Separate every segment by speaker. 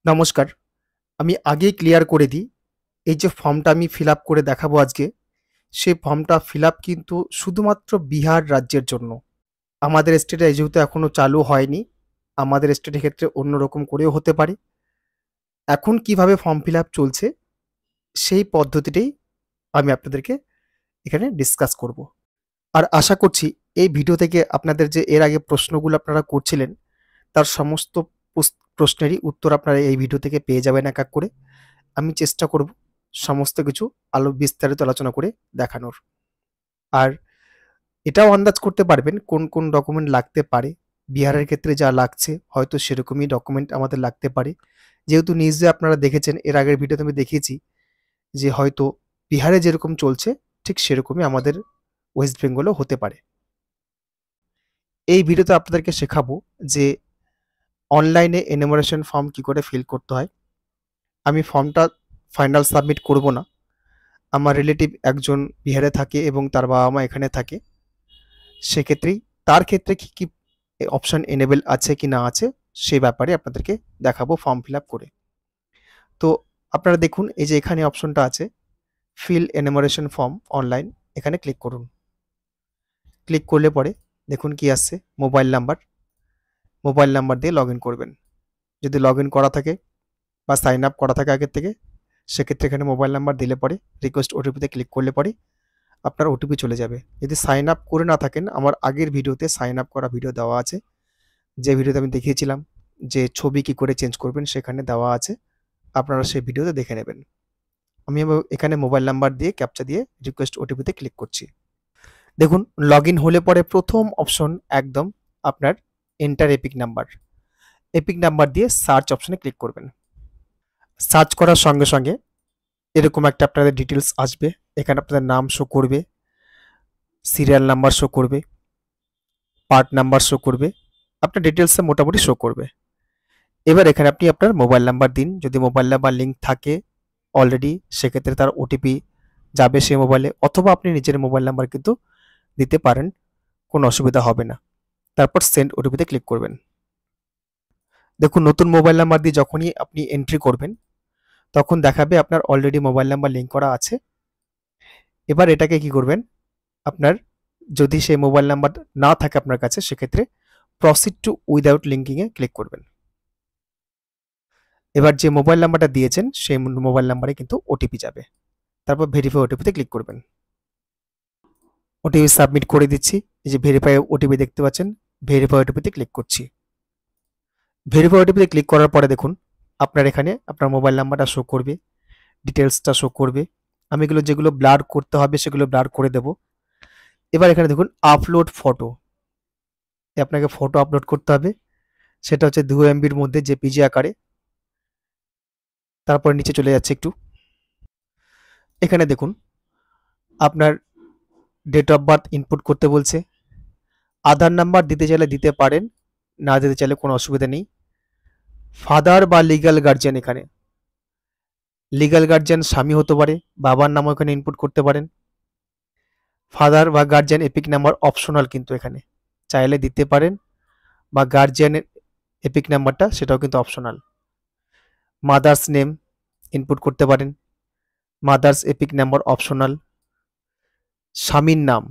Speaker 1: নমস্কার। আমি আগেই ক্লিয়ার করে দিই, এই যে ফর্মটা আমি ফিল আপ করে দেখাবো আজকে, সেই ফর্মটা ফিল আপ কিন্তু শুধুমাত্র বিহার রাজ্যের জন্য। আমাদের স্টেটে যেহেতু এখনো চালু হয়নি, আমাদের স্টেটের ক্ষেত্রে অন্যরকম করেও হতে পারে। এখন কিভাবে ফর্ম ফিল আপ চলছে, সেই পদ্ধতিটাই আমি আপনাদেরকে এখানে ডিসকাস করব। আর আশা করছি এই ভিডিও থেকে আপনাদের যে এর আগে প্রশ্নগুলো আপনারা করছিলেন, তার সমস্ত প্রশ্নেরই উত্তর আপনারা এই ভিডিও থেকে পেয়ে যাবেন এক এক করে। আমি চেষ্টা করব সমস্ত কিছু বিস্তারিত আলোচনা করে দেখানোর। আর এটাও আন্দাজ করতে পারবেন কোন কোন ডকুমেন্ট লাগতে পারে। বিহারের ক্ষেত্রে যা লাগছে হয়তো সেরকমই ডকুমেন্ট আমাদের লাগতে পারে। যেহেতু নিউজে আপনারা দেখেছেন, এর আগের ভিডিওতে আমি দেখিয়েছি যে হয়তো বিহারে যেরকম চলছে ঠিক সেরকমই আমাদের ওয়েস্ট বেঙ্গলেও হতে পারে। এই ভিডিওতে আপনাদেরকে শেখাবো যে অনলাইনে এনুমারেশন ফর্ম কি করে ফিল করতে হয়। আমি ফর্মটা ফাইনাল সাবমিট করব না। আমার রিলেটিভ একজন বিহারে থাকে এবং তার বাবা মা এখানে থাকে। সেক্ষেত্রেই তার ক্ষেত্রে কি কি অপশন এনেবল আছে কি না আছে সেই ব্যাপারে আপনাদেরকে দেখাবো ফর্ম ফিল আপ করে। তো আপনারা দেখুন, এই যে এখানে অপশনটা আছে ফিল এনুমারেশন ফর্ম অনলাইন, এখানে ক্লিক করুন। ক্লিক করলে পরে দেখুন কি আসছে, মোবাইল নাম্বার দিয়ে লগ ইন করবেন। যদি লগ ইন করা থাকে বা সাইন আপ করা থাকে আগের থেকে, সেক্ষেত্রে এখানে মোবাইল নাম্বার দিলে পরে রিকোয়েস্ট ওটিপিতে ক্লিক করলে পরে আপনার ওটিপি চলে যাবে। যদি সাইন আপ করে না থাকেন, আমার আগের ভিডিওতে সাইন আপ করা ভিডিও দেওয়া আছে, যে ভিডিওতে আমি দেখিয়েছিলাম যে ছবি কি করে চেঞ্জ করবেন সেখানে দেওয়া আছে, আপনারা সেই ভিডিওতে দেখে নেবেন। আমি এখানে মোবাইল নাম্বার দিয়ে ক্যাপচা দিয়ে রিকোয়েস্ট ওটিপিতে ক্লিক করছি। দেখুন লগ ইন হলে পরে প্রথম অপশন একদম আপনার এন্টার এপিক নাম্বার দিয়ে সার্চ অপশনে ক্লিক করবেন। সার্চ করার সঙ্গে সঙ্গে এরকম একটা আপনাদের ডিটেলস আসবে। এখানে আপনাদের নাম শো করবে, সিরিয়াল নাম্বার শো করবে, পার্ট নাম্বার শো করবে, আপনার ডিটেলসে মোটামুটি শো করবে। এবার এখানে আপনি আপনার মোবাইল নাম্বার দিন, যদি মোবাইল নাম্বার লিঙ্ক থাকে অলরেডি সেক্ষেত্রে তার ওটিপি যাবে সেই মোবাইলে, অথবা আপনি নিজের মোবাইল নাম্বার কিন্তু দিতে পারেন, কোনো অসুবিধা হবে না। তারপর সেন্ড ওটিপিতে ক্লিক করবেন। দেখুন নতুন মোবাইল নাম্বার দিয়ে যখনই আপনি এন্ট্রি করবেন তখন দেখাবে আপনার অলরেডি মোবাইল নাম্বার লিঙ্ক করা আছে। এবার এটাকে কি করবেন, আপনার যদি সেই মোবাইল নাম্বার না থাকে আপনার কাছে সেক্ষেত্রে প্রসিড টু উইদাউট লিঙ্কিংয়ে ক্লিক করবেন। এবার যে মোবাইল নাম্বারটা দিয়েছেন সেই মোবাইল নাম্বারে কিন্তু ওটিপি যাবে। তারপর ভেরিফাই ওটিপিতে ক্লিক করবেন। ওটিপি সাবমিট করে দিচ্ছি। এই যে ভেরিফাই ওটিপি দেখতে পাচ্ছেন, ভেরিফাই ওটিপিতে ক্লিক করছি। ভেরিফাই ওটিপিতে ক্লিক করার পরে দেখুন আপনার এখানে আপনার মোবাইল নাম্বারটা শো করবে, ডিটেলসটা শো করবে। আমি এগুলো যেগুলো ব্লার করতে হবে সেগুলো ব্লার করে দেব। এবার এখানে দেখুন আপলোড ফটো, আপনাকে ফটো আপলোড করতে হবে, সেটা হচ্ছে 2 MBর মধ্যে জেপিজি আকারে। তারপর নিচে চলে যাচ্ছে একটু, এখানে দেখুন আপনার ডেট অফ বার্থ ইনপুট করতে বলছে। আধার নাম্বার দিতে চাইলে দিতে পারেন, না দিতে চাইলে কোনো অসুবিধা নেই। ফাদার বা লিগ্যাল গার্জিয়ান, এখানে লিগ্যাল গার্জিয়ান স্বামী হতে পারে, বাবার নামও এখানে ইনপুট করতে পারেন। ফাদার বা গার্জিয়ান এপিক নাম্বার অপশনাল, কিন্তু এখানে চাইলে দিতে পারেন, বা গার্জিয়ানের এপিক নাম্বারটা সেটাও কিন্তু অপশনাল। মাদার্স নেম ইনপুট করতে পারেন, মাদার্স এপিক নাম্বার অপশনাল। স্বামীর নাম,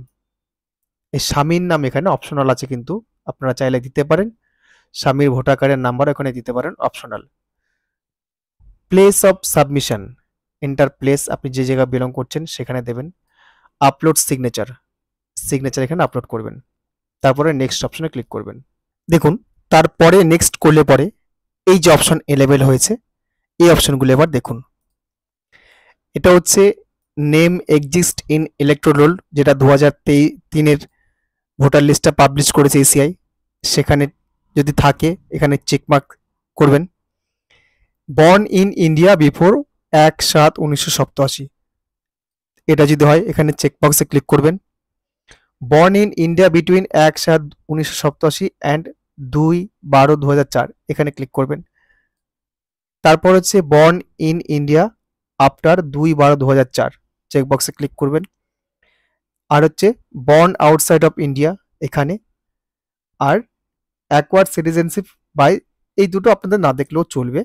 Speaker 1: এই স্বামীর নাম এখানে অপশনাল আছে, কিন্তু আপনারা চাইলে দিতে পারেন। স্বামীর ভোটার কার্ডের নাম্বার এখানে দিতে পারেন, optional. Place of submission, enter place, আপনি যে জায়গা বিলং করছেন সেখানে দেবেন। আপলোড সিগনেচার এখানে আপলোড করবেন। তারপরে নেক্সট অপশনে ক্লিক করবেন। দেখুন তারপরে নেক্সট করলে পরে এই যে অপশন এলেবেল হয়েছে, এই অপশনগুলো এবার দেখুন। এটা হচ্ছে name exist in electoral roll, যেটা 2003-এর ভোটার লিস্টটা পাবলিশ করেছে এসিআই, সেখানে যদি থাকে এখানে চেকমার্ক করবেন। বর্ন ইন ইন্ডিয়া বিফোর 1/7/1987, এটা যদি হয় এখানে চেকবক্সে ক্লিক করবেন। Born in India between 1/7/1987 and 2/12/2004, এখানে ক্লিক করবেন। তারপর হচ্ছে বর্ন ইন ইন্ডিয়া আফটার 2/12/2004, চেকবক্সে ক্লিক করবেন। আর হচ্ছে বর্ন আউটসাইড অফ ইন্ডিয়া এখানে, আর অ্যাকোয়ার্ড সিটিজেনশিপ বাই, এই দুটো আপনাদের না দেখলেও চলবে।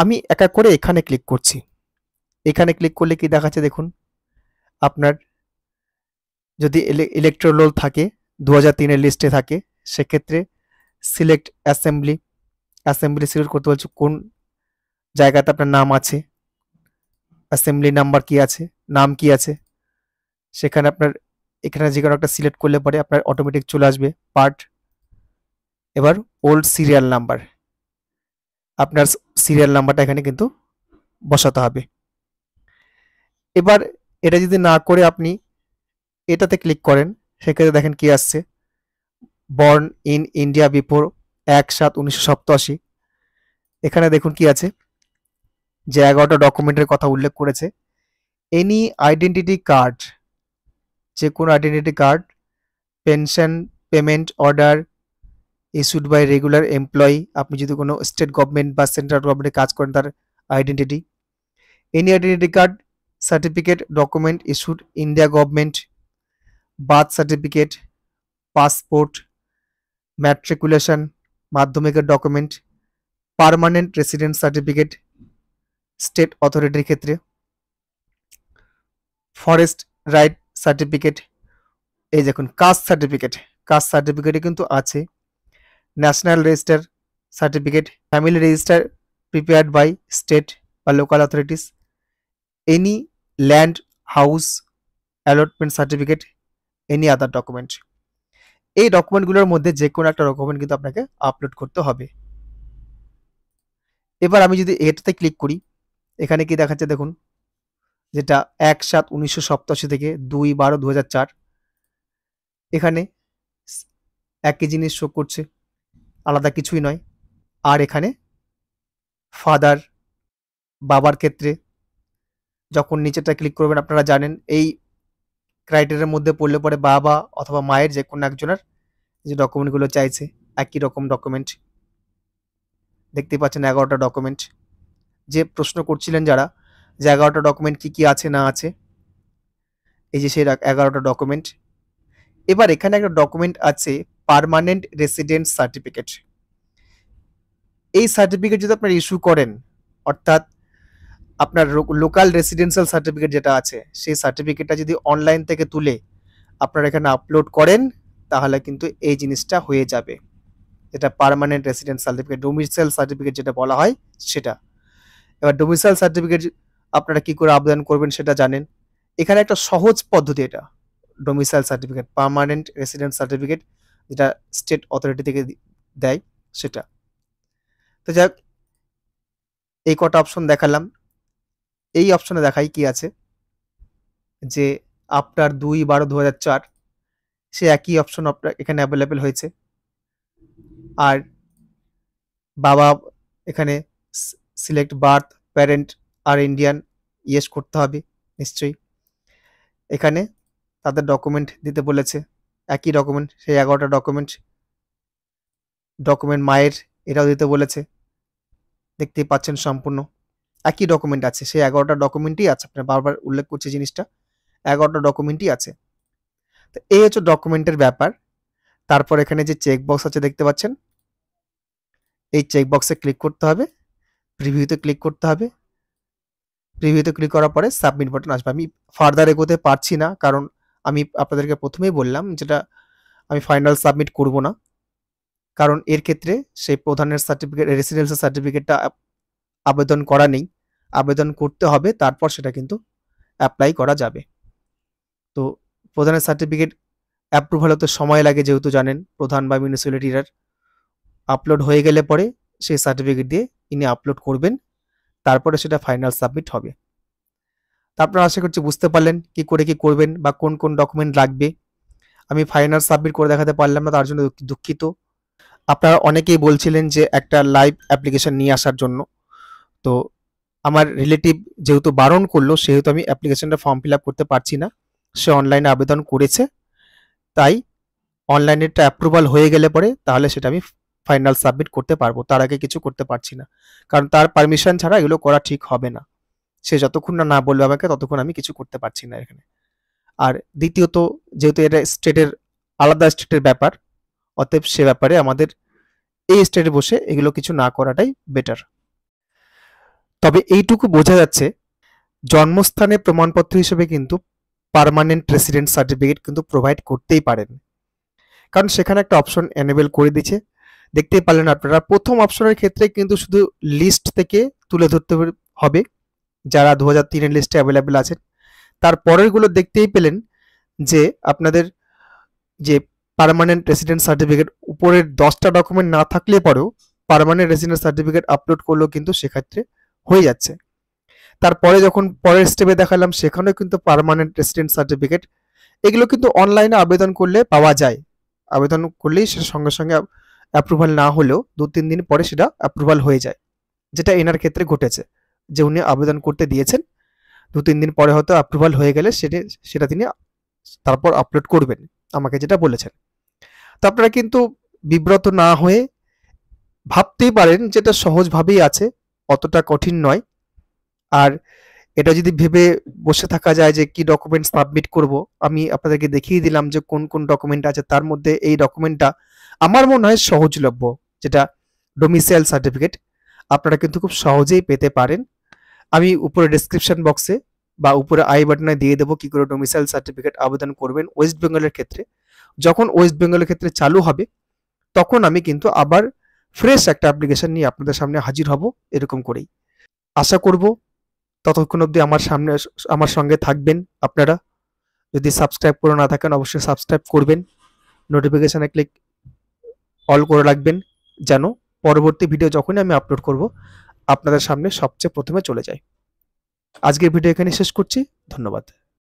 Speaker 1: আমি এক এক করে এখানে ক্লিক করছি। এখানে ক্লিক করলে কি দেখাচ্ছে দেখুন, আপনার যদি ইলেকট্রাল রোল থাকে 2003-এর লিস্টে থাকে, সেক্ষেত্রে সিলেক্ট অ্যাসেম্বলি, অ্যাসেম্বলি সিলেক্ট করতে বলছে কোন জায়গাতে আপনার নাম আছে, অ্যাসেম্বলি নাম্বার কি আছে, নাম কি আছে, সেখানে আপনার এখানে যে কোনো একটা সিলেক্ট করলে পরে আপনার অটোমেটিক চলে আসবে পার্ট। এবার ওল্ড সিরিয়াল নাম্বার, আপনার সিরিয়াল নাম্বারটা এখানে কিন্তু বসাতে হবে। এবার এটা যদি না করে আপনি এটাতে ক্লিক করেন, সেক্ষেত্রে দেখেন কি আসছে, বর্ন ইন ইন্ডিয়া বিফোর 1/7/1987। এখানে দেখুন কি আছে, যে 11টা ডকুমেন্টের কথা উল্লেখ করেছে। এনি আইডেন্টিটি কার্ড, যে কোনো identity card, pension payment order issued by regular employee, আপনি যদি কোনো স্টেট গভর্নমেন্ট বা সেন্ট্রাল গভর্নমেন্টে কাজ করেন তার identity, any identity card certificate document issued India government, birth certificate, passport, matriculation, মাধ্যমিকের document, permanent resident certificate state অথরিটির ক্ষেত্রে, ফরেস্ট রাইট সার্টিফিকেট, এই দেখুন কাস্ট সার্টিফিকেট, কাস্ট সার্টিফিকেটে কিন্তু আছে, national register certificate, family register prepared by state বা local authorities, any land house allotment certificate, any other document. এই ডকুমেন্টগুলোর মধ্যে যে কোনো একটা ডকুমেন্ট কিন্তু আপনাকে আপলোড করতে হবে। এবার আমি যদি এটাতে ক্লিক করি, এখানে কি দেখাচ্ছে দেখুন, যেটা 1/7/1987 থেকে 2/12/2004, এখানে একই জিনিস শো করছে, আলাদা কিছুই নয়। আর এখানে ফাদার, বাবার ক্ষেত্রে যখন নিচেটা ক্লিক করবেন, আপনারা জানেন এই ক্রাইটেরিয়ার মধ্যে পড়লে পরে বাবা অথবা মায়ের যে কোনো একজনের যে ডকুমেন্টগুলো চাইছে, একই রকম ডকুমেন্ট দেখতে পাচ্ছেন, 11টা ডকুমেন্ট। যে প্রশ্ন করছিলেন যারা, যে 11টা ডকুমেন্ট কি কি আছে না আছে, এই যে সেই 11টা ডকুমেন্ট। এবার এখানে একটা ডকুমেন্ট আছে পার্মানেন্ট রেসিডেন্ট সার্টিফিকেট। এই সার্টিফিকেট যদি আপনার ইস্যু করেন, অর্থাৎ আপনার লোকাল রেসিডেন্সিয়াল সার্টিফিকেট যেটা আছে, সেই সার্টিফিকেটটা যদি অনলাইন থেকে তুলে আপনারা এখানে আপলোড করেন, তাহলে কিন্তু এই জিনিসটা হয়ে যাবে, যেটা permanent resident certificate, domicile certificate যেটা বলা হয় সেটা। এবার ডোমিসাইল সার্টিফিকেট আপনারা কি করে আবেদন করবেন সেটা জানেন। এখানে একটা সহজ পদ্ধতি, এটা domicile certificate, permanent resident certificate যেটা স্টেট অথরিটি থেকে দেয় সেটা। তো যাক, এই কটা অপশন দেখালাম। এই অপশনে দেখাই কি আছে, যে আফটার 2/12/2004 সে একই অপশন আপনার এখানে অ্যাভেলেবেল হয়েছে। আর বাবা এখানে সিলেক্ট বার্থ প্যারেন্ট আর ইন্ডিয়ান, ইয়েস করতে হবে নিশ্চয়ই। এখানে তাদের ডকুমেন্ট দিতে বলেছে, একই ডকুমেন্ট, সেই 11টা ডকুমেন্ট। ডকুমেন্ট মায়ের এটাও দিতে বলেছে, দেখতেই পাচ্ছেন সম্পূর্ণ একই ডকুমেন্ট আছে, সেই 11টা ডকুমেন্টই আছে। আপনার বারবার উল্লেখ করছে জিনিসটা, 11টা ডকুমেন্টই আছে। তো এই হচ্ছে ডকুমেন্টের ব্যাপার। তারপর এখানে যে চেকবক্স আছে দেখতে পাচ্ছেন, এই চেকবক্সে ক্লিক করতে হবে, প্রিভিউতে ক্লিক করতে হবে। প্রিভিউতে ক্লিক করার পরে সাবমিট বাটন আসবে। আমি ফার্দার এগোতে পারছি না, কারণ আমি আপনাদেরকে প্রথমেই বললাম যেটা আমি ফাইনাল সাবমিট করব না, কারণ এর ক্ষেত্রে সেই প্রধানের সার্টিফিকেট, রেসিডেন্সিয়াল সার্টিফিকেটটা আবেদন করা নেই, আবেদন করতে হবে, তারপর সেটা কিন্তু অ্যাপ্লাই করা যাবে। তো প্রধানের সার্টিফিকেট অ্যাপ্রুভাল হতে সময় লাগে, যেহেতু জানেন প্রধান বা মিউনিসিপ্যালিটির আপলোড হয়ে গেলে পরে সেই সার্টিফিকেট দিয়ে ইনি আপলোড করবেন, তারপরে সেটা ফাইনাল সাবমিট হবে। তারপর আশা করছি বুঝতে পারলেন কি করে কি করবেন বা কোন কোন ডকুমেন্ট লাগবে। আমি ফাইনাল সাবমিট করে দেখাতে পারলাম না, তার জন্য দুঃখিত। আপনারা অনেকেই বলছিলেন যে একটা লাইভ অ্যাপ্লিকেশন নিয়ে আসার জন্য, তো আমার রিলেটিভ যেহেতু বারণ করলো, সেহেতু আমি অ্যাপ্লিকেশনটা ফর্ম ফিল আপ করতে পারছি না। সে অনলাইনে আবেদন করেছে, তাই অনলাইনেরটা অ্যাপ্রুভাল হয়ে গেলে পরে তাহলে সেটা আমি ফাইনাল সাবমিট করতে পারবো, তার আগে কিছু করতে পারছি না, কারণ তার পারমিশন ছাড়া এগুলো করা ঠিক হবে না। সে যতক্ষণ না বলবে আমাকে, ততক্ষণ আমি কিছু করতে পারছি না এখানে। আর দ্বিতীয়ত, যেহেতু এটা স্টেটের, আলাদা স্টেটের ব্যাপার, অতএব সে ব্যাপারে আমাদের এই স্টেটে বসে এগুলো কিছু না করাটাই বেটার। তবে এইটুকু বোঝা যাচ্ছে জন্মস্থানের প্রমাণপত্র হিসেবে কিন্তু পার্মানেন্ট রেসিডেন্ট সার্টিফিকেট কিন্তু প্রোভাইড করতেই পারেন, কারণ সেখানে একটা অপশন এনেবল করে দিচ্ছে। দেখতেই পারলেন আপনারা, প্রথম অপশনের ক্ষেত্রে কিন্তু শুধু লিস্ট থেকে তুলে ধরতে হবে যারা 2003-এর লিস্টে অ্যাভেলেবেল আছেন। তার পরেরগুলো দেখতেই পেলেন যে আপনাদের যে পার্মানেন্ট রেসিডেন্ট সার্টিফিকেট উপরের 10টা ডকুমেন্ট না থাকলে পরেও পার্মানেন্ট রেসিডেন্ট সার্টিফিকেট আপলোড করলেও কিন্তু সেক্ষেত্রে হয়ে যাচ্ছে। তারপরে যখন পরের স্টেপে দেখালাম সেখানেও কিন্তু পার্মানেন্ট রেসিডেন্ট সার্টিফিকেট, এগুলো কিন্তু অনলাইনে আবেদন করলে পাওয়া যায়। আবেদন করলেই সেটা সঙ্গে সঙ্গে অ্যাপ্রুভাল না হলেও 2-3 দিন পরে সেটা অ্যাপ্রুভাল হয়ে যায়, যেটা এনার ক্ষেত্রে ঘটেছে যে উনি আবেদন করতে দিয়েছেন, 2-3 দিন পরে হয়তো অ্যাপ্রুভাল হয়ে গেলে সেটা তিনি তারপর আপলোড করবেন আমাকে যেটা বলেছেন। তো আপনারা কিন্তু বিব্রত না হয়ে ভাবতেই পারেন যেটা সহজভাবেই আছে, অতটা কঠিন নয়। আর এটা যদি ভেবে বসে থাকা যায় যে কি ডকুমেন্ট সাবমিট করব, আমি আপনাদেরকে দেখিয়ে দিলাম যে কোন কোন ডকুমেন্ট আছে। তার মধ্যে এই ডকুমেন্টটা আমার মনে হয় সহজলভ্য, যেটা ডোমিসাইল সার্টিফিকেট, আপনারা কিন্তু খুব সহজেই পেতে পারেন। আমি উপরে ডেসক্রিপশন বক্সে বা উপরে আই বাটনে দিয়ে দেবো কি করে ডোমিসাইল সার্টিফিকেট আবেদন করবেন ওয়েস্ট বেঙ্গলের ক্ষেত্রে। যখন ওয়েস্ট বেঙ্গলের ক্ষেত্রে চালু হবে তখন আমি কিন্তু আবার ফ্রেশ একটা অ্যাপ্লিকেশন নিয়ে আপনাদের সামনে হাজির হব, এরকম করেই আশা করব। ততক্ষণ অবধি আমার সঙ্গে থাকবেন আপনারা। যদি সাবস্ক্রাইব করে না থাকেন অবশ্যই সাবস্ক্রাইব করবেন, নোটিফিকেশানে ক্লিক অল করে রাখবেন যেন পরবর্তী ভিডিও যখনই আমি আপলোড করব আপনাদের সামনে সবচেয়ে প্রথমে চলে যায়। আজকের ভিডিও এখানে শেষ করছি, ধন্যবাদ।